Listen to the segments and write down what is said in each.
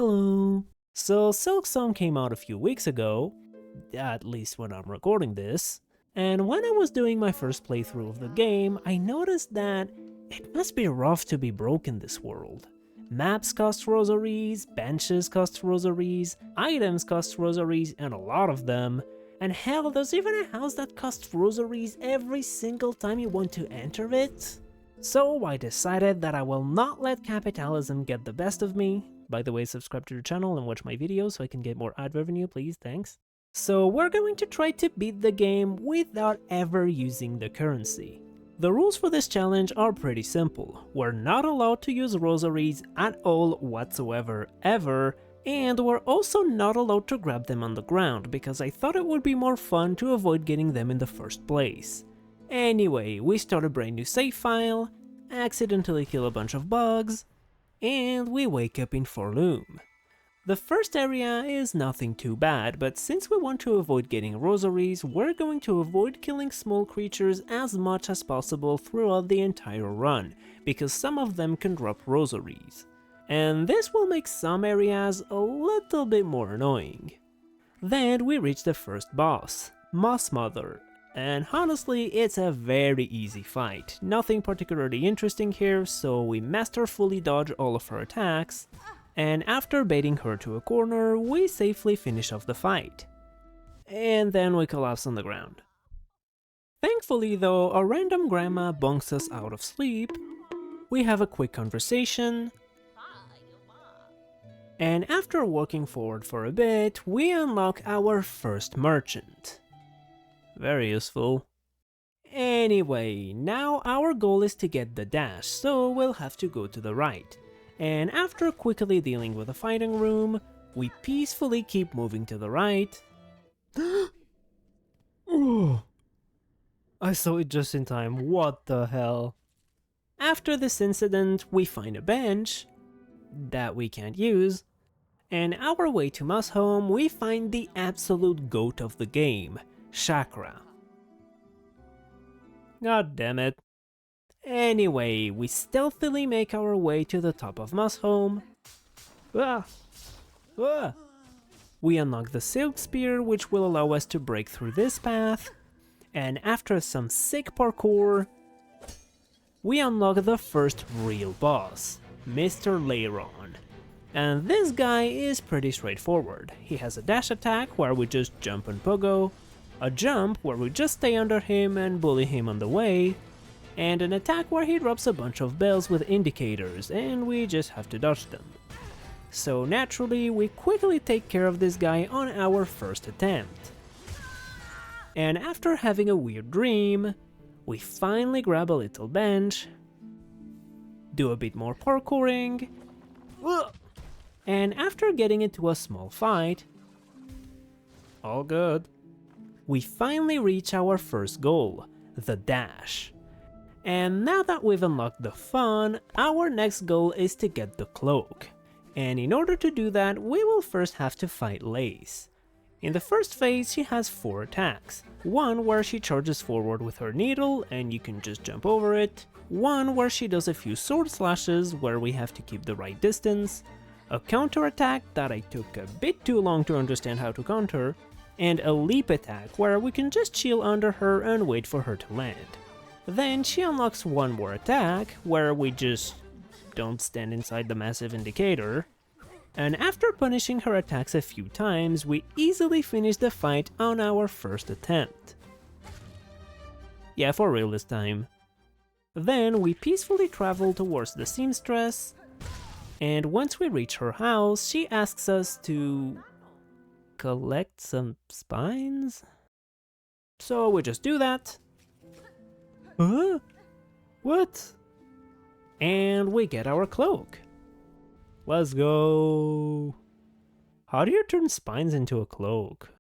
Hello. So Silksong came out a few weeks ago, at least when I'm recording this, and when I was doing my first playthrough of the game, I noticed that it must be rough to be broke in this world. Maps cost rosaries, benches cost rosaries, items cost rosaries, and a lot of them. And hell, there's even a house that costs rosaries every single time you want to enter it. So I decided that I will not let capitalism get the best of me. By the way, subscribe to the channel and watch my videos so I can get more ad revenue, please, thanks. So we're going to try to beat the game without ever using the currency. The rules for this challenge are pretty simple. We're not allowed to use rosaries at all whatsoever, ever, and we're also not allowed to grab them on the ground because I thought it would be more fun to avoid getting them in the first place. Anyway, we start a brand new save file, accidentally kill a bunch of bugs, and we wake up in Forloom. The first area is nothing too bad, but since we want to avoid getting rosaries, we're going to avoid killing small creatures as much as possible throughout the entire run, because some of them can drop rosaries. And this will make some areas a little bit more annoying. Then we reach the first boss, Moss Mother, and honestly it's a very easy fight. Nothing particularly interesting here, so we masterfully dodge all of her attacks, and after baiting her to a corner, we safely finish off the fight. And then we collapse on the ground. Thankfully though, a random grandma bonks us out of sleep, we have a quick conversation, and after walking forward for a bit, we unlock our first merchant. Very useful. Anyway, now our goal is to get the dash, so we'll have to go to the right. And after quickly dealing with the fighting room, we peacefully keep moving to the right. Oh, I saw it just in time, what the hell? After this incident, we find a bench that we can't use, and our way to Moss home, we find the absolute goat of the game, Chakra. God damn it. Anyway, we stealthily make our way to the top of Moss home. We unlock the Silk Spear, which will allow us to break through this path, and after some sick parkour, we unlock the first real boss, Mr. Leiron. And this guy is pretty straightforward. He has a dash attack where we just jump and pogo, a jump where we just stay under him and bully him on the way, and an attack where he drops a bunch of bells with indicators and we just have to dodge them. So naturally, we quickly take care of this guy on our first attempt. And after having a weird dream, we finally grab a little bench, do a bit more parkouring, and after getting into a small fight, all good, we finally reach our first goal, the dash. And now that we've unlocked the fun, our next goal is to get the cloak. And in order to do that, we will first have to fight Lace. In the first phase, she has 4 attacks. One where she charges forward with her needle and you can just jump over it. One where she does a few sword slashes where we have to keep the right distance. A counter attack that I took a bit too long to understand how to counter. And a leap attack where we can just chill under her and wait for her to land. Then she unlocks one more attack, where we just don't stand inside the massive indicator. And after punishing her attacks a few times, we easily finish the fight on our first attempt. Yeah, for real this time. Then we peacefully travel towards the seamstress, and once we reach her house, she asks us to collect some spines? So we just do that. Huh? What? And we get our cloak. Let's go. How do you turn spines into a cloak?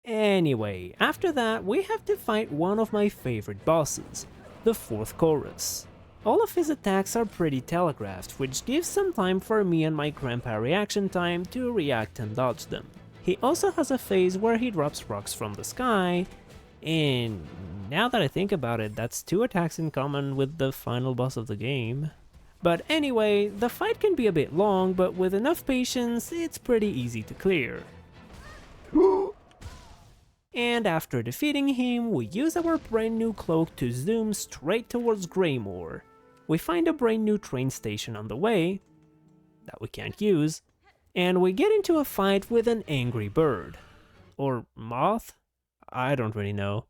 Anyway, after that we have to fight one of my favorite bosses, the 4th Chorus. All of his attacks are pretty telegraphed, which gives some time for me and my grandpa reaction time to react and dodge them. He also has a phase where he drops rocks from the sky, and now that I think about it, that's 2 attacks in common with the final boss of the game. But anyway, the fight can be a bit long, but with enough patience, it's pretty easy to clear. And after defeating him, we use our brand new cloak to zoom straight towards Greymoor. We find a brand new train station on the way, that we can't use, and we get into a fight with an angry bird. Or moth? I don't really know.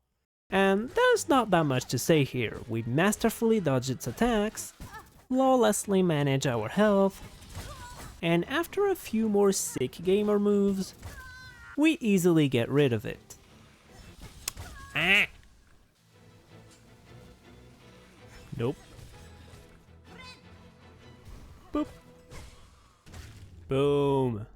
And there's not that much to say here. We masterfully dodge its attacks, flawlessly manage our health, and after a few more sick gamer moves, we easily get rid of it. Ah. Nope. Boop. Boom.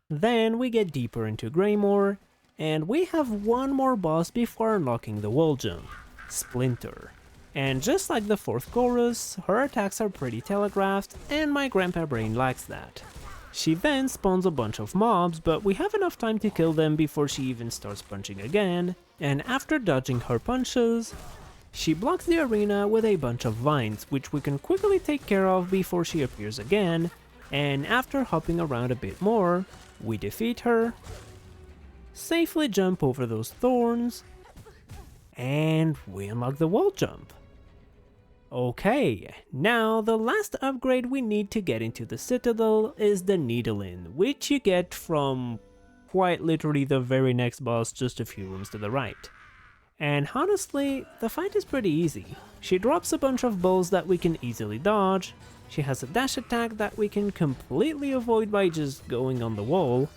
Then we get deeper into Greymoor, and we have one more boss before unlocking the wall jump, Splinter. And just like the fourth chorus, her attacks are pretty telegraphed, and my grandpa brain lacks that. She then spawns a bunch of mobs, but we have enough time to kill them before she even starts punching again, and after dodging her punches, she blocks the arena with a bunch of vines, which we can quickly take care of before she appears again, and after hopping around a bit more, we defeat her, safely jump over those thorns, and we unlock the wall jump. Okay, now the last upgrade we need to get into the Citadel is the Needle-In, which you get from quite literally the very next boss just a few rooms to the right. And honestly, the fight is pretty easy. She drops a bunch of balls that we can easily dodge, she has a dash attack that we can completely avoid by just going on the wall,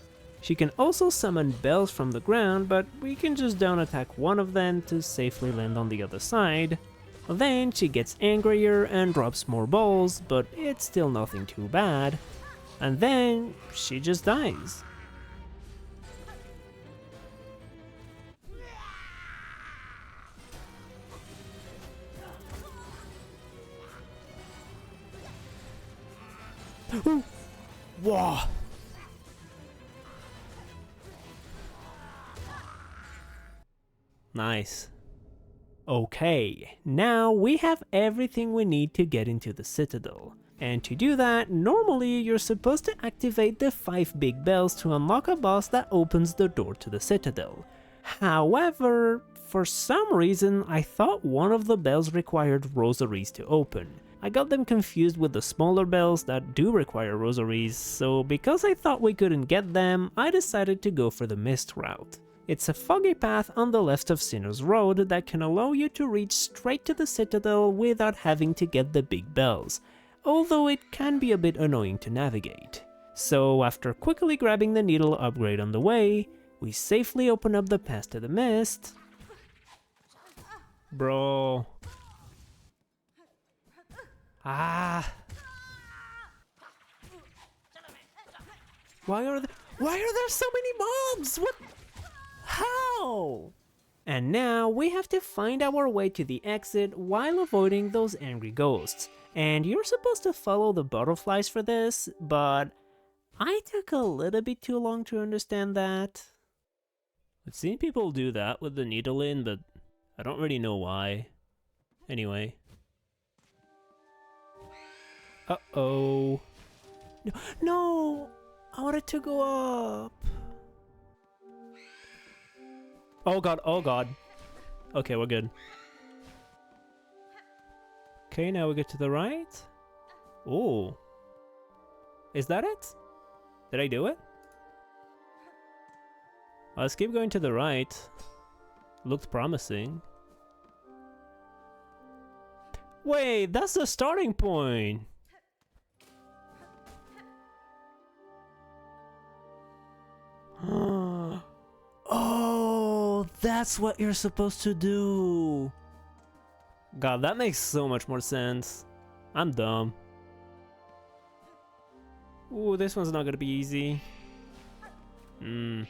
she can also summon bells from the ground, but we can just down attack one of them to safely land on the other side. Then she gets angrier and drops more balls, but it's still nothing too bad. And then she just dies. Whoa! Nice. Okay, now we have everything we need to get into the Citadel. And to do that, normally you're supposed to activate the 5 big bells to unlock a boss that opens the door to the Citadel. However, for some reason I thought one of the bells required Rosaries to open. I got them confused with the smaller bells that do require Rosaries, so because I thought we couldn't get them, I decided to go for the Mist route. It's a foggy path on the left of Sinner's Road that can allow you to reach straight to the Citadel without having to get the big bells, although it can be a bit annoying to navigate. So after quickly grabbing the needle upgrade on the way, we safely open up the path to the Mist. Bro. Ah. Why are there so many mobs? What? How? And now we have to find our way to the exit while avoiding those angry ghosts. And you're supposed to follow the butterflies for this, but I took a little bit too long to understand that. I've seen people do that with the needle in, but I don't really know why. Anyway. Uh-oh. No! I wanted to go up. Oh god, oh god. Okay, we're good. Okay, now we get to the right. Oh. Is that it? Did I do it? Let's keep going to the right. Looked promising. Wait, that's the starting point! Oh, that's what you're supposed to do. God, that makes so much more sense. I'm dumb. Ooh, this one's not gonna be easy. Yeah,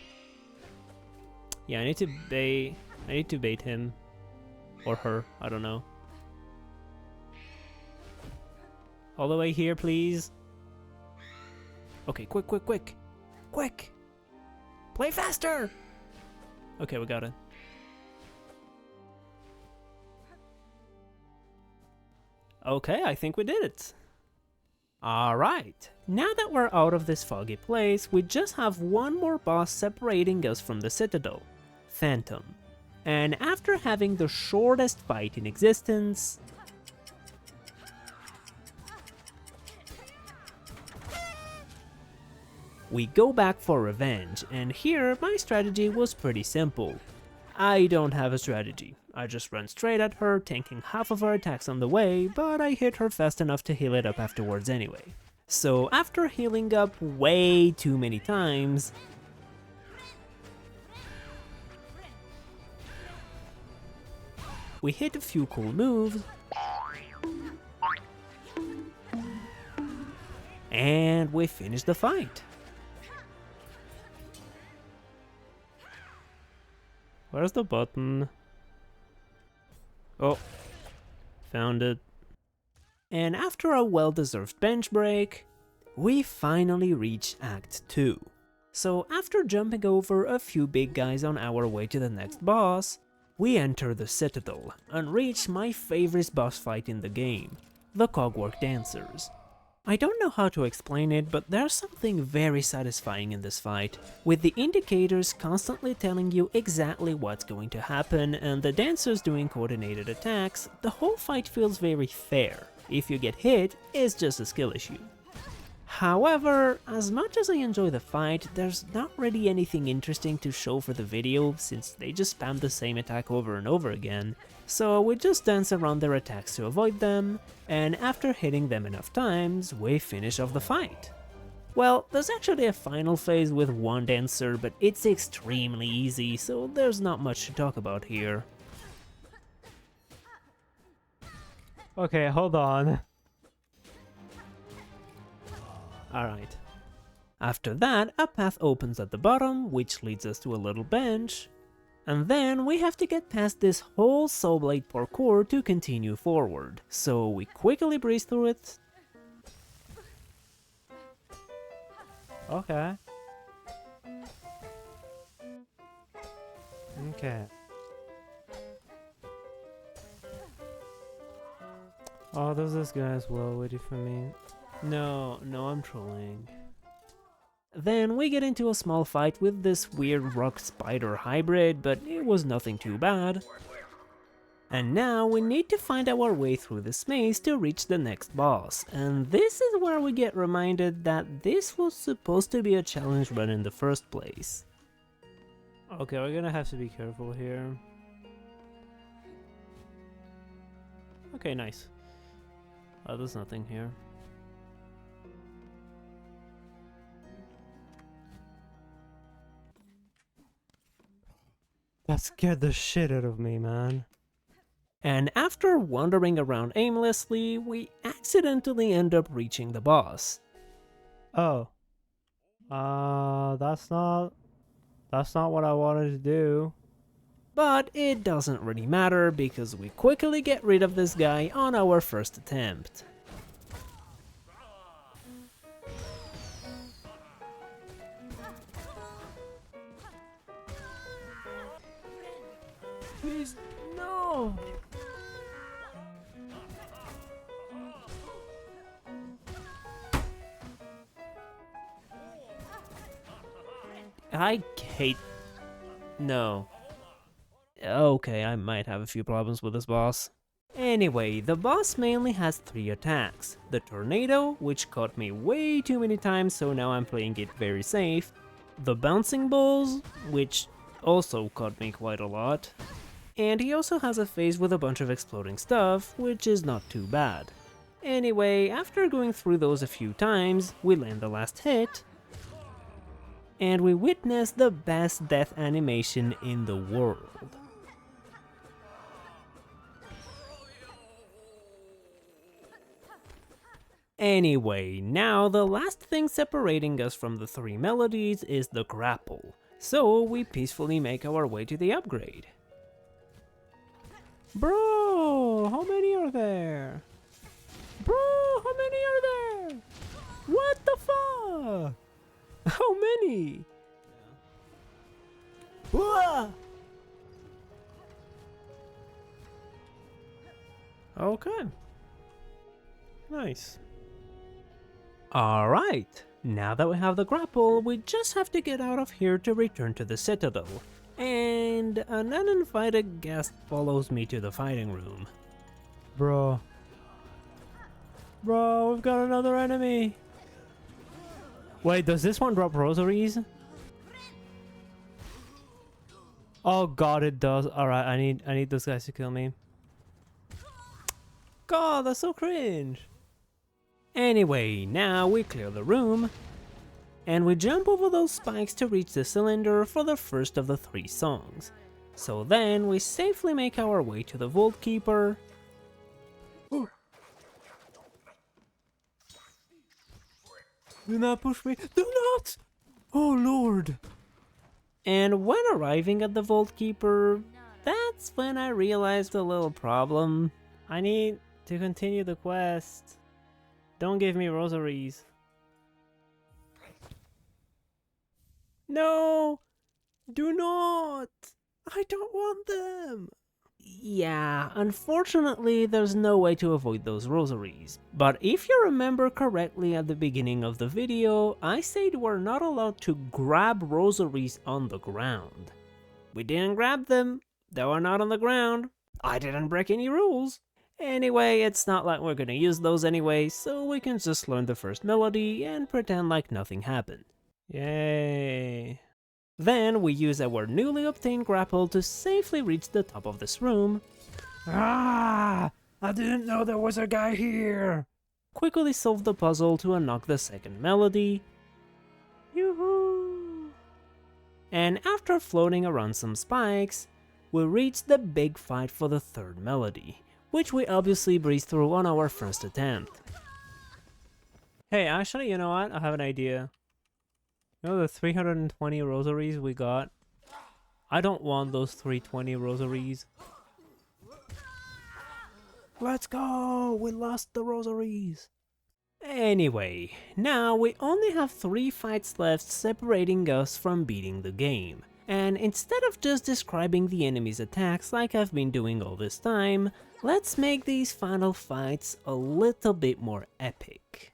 I need to bait him. Or her, I don't know. All the way here, please. Okay, quick, quick, quick. Quick! Play faster! Okay, we got it. Okay, I think we did it. Alright, now that we're out of this foggy place, we just have one more boss separating us from the Citadel, Phantom. And after having the shortest fight in existence, we go back for revenge, and here my strategy was pretty simple. I don't have a strategy, I just run straight at her, tanking half of her attacks on the way, but I hit her fast enough to heal it up afterwards anyway. So after healing up way too many times, we hit a few cool moves, and we finish the fight. Where's the button? Oh, found it. And after a well-deserved bench break, we finally reach Act 2. So after jumping over a few big guys on our way to the next boss, we enter the Citadel and reach my favorite boss fight in the game, the Cogwork Dancers. I don't know how to explain it, but there's something very satisfying in this fight, with the indicators constantly telling you exactly what's going to happen and the dancers doing coordinated attacks. The whole fight feels very fair. If you get hit, it's just a skill issue. However, as much as I enjoy the fight, there's not really anything interesting to show for the video since they just spam the same attack over and over again, so we just dance around their attacks to avoid them, and after hitting them enough times, we finish off the fight. Well, there's actually a final phase with one dancer, but it's extremely easy, so there's not much to talk about here. Okay, hold on. Alright. After that, a path opens at the bottom, which leads us to a little bench, and then we have to get past this whole Soul Blade parkour to continue forward. So we quickly breeze through it. Okay. Okay. Oh, there's this guy as well waiting for me. No, I'm trolling. Then we get into a small fight with this weird rock spider hybrid, but it was nothing too bad. And now we need to find our way through this maze to reach the next boss, and this is where we get reminded that this was supposed to be a challenge run in the first place. Okay, we're gonna have to be careful here. Okay, nice. Oh, there's nothing here. That scared the shit out of me, man. And after wandering around aimlessly, we accidentally end up reaching the boss. Oh. That's not what I wanted to do. But it doesn't really matter because we quickly get rid of this guy on our first attempt. Please, no! I hate... No. Okay, I might have a few problems with this boss. Anyway, the boss mainly has 3 attacks. The Tornado, which caught me way too many times, so now I'm playing it very safe. The Bouncing Balls, which also caught me quite a lot. And he also has a phase with a bunch of exploding stuff, which is not too bad. Anyway, after going through those a few times, we land the last hit, and we witness the best death animation in the world. Anyway, now the last thing separating us from the 3 melodies is the grapple, so we peacefully make our way to the upgrade. Bro, how many are there? Bro, how many are there? What the fuck? How many? Whoa! Okay. Nice. Alright, now that we have the grapple, we just have to get out of here to return to the Citadel. And an uninvited guest follows me to the fighting room. Bro. Bro, we've got another enemy. Wait, does this one drop rosaries? Oh god, it does. Alright, I need those guys to kill me. God, that's so cringe. Anyway, now we clear the room, and we jump over those spikes to reach the cylinder for the first of the 3 songs. So then we safely make our way to the Vault Keeper. Ooh. Do not push me. Do not! Oh lord. And when arriving at the Vault Keeper, that's when I realized a little problem. I need to continue the quest. Don't give me rosaries. No! Do not! I don't want them! Yeah, unfortunately there's no way to avoid those rosaries. But if you remember correctly at the beginning of the video, I said we're not allowed to grab rosaries on the ground. We didn't grab them, they were not on the ground. I didn't break any rules. Anyway, it's not like we're gonna use those anyway, so we can just learn the first melody and pretend like nothing happened. Yay. Then we use our newly obtained grapple to safely reach the top of this room. Ah! I didn't know there was a guy here! Quickly solve the puzzle to unlock the second melody. Yoo-hoo! And after floating around some spikes, we reach the big fight for the third melody, which we obviously breezed through on our first attempt. Hey, actually, you know what? I have an idea. You know the 320 rosaries we got? I don't want those 320 rosaries. Let's go! We lost the rosaries! Anyway, now we only have 3 fights left separating us from beating the game. And instead of just describing the enemy's attacks like I've been doing all this time, let's make these final fights a little bit more epic.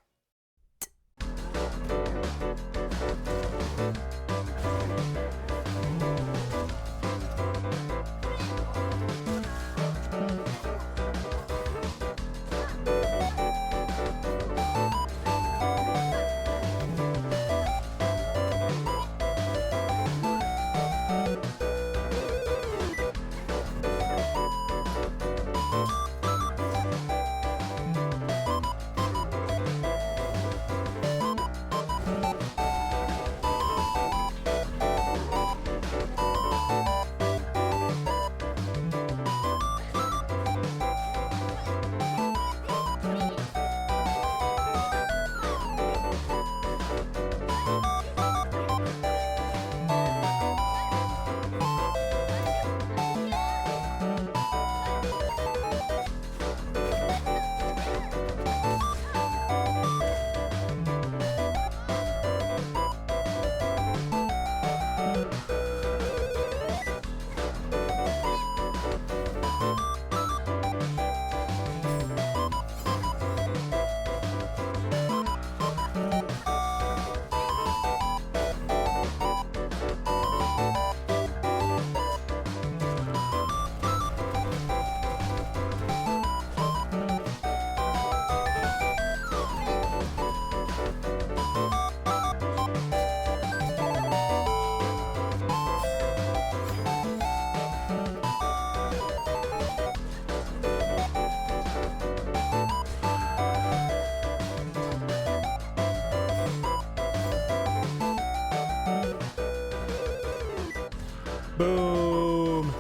Boom!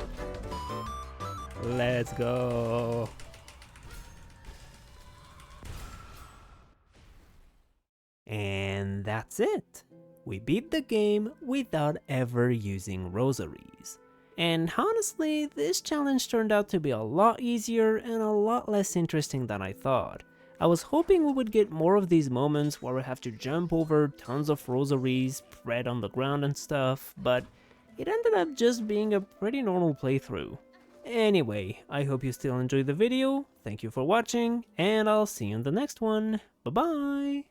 Let's go! And that's it. We beat the game without ever using rosaries. And honestly, this challenge turned out to be a lot easier and a lot less interesting than I thought. I was hoping we would get more of these moments where we have to jump over tons of rosaries, spread on the ground and stuff, but it ended up just being a pretty normal playthrough. Anyway, I hope you still enjoyed the video, thank you for watching, and I'll see you in the next one. Bye bye!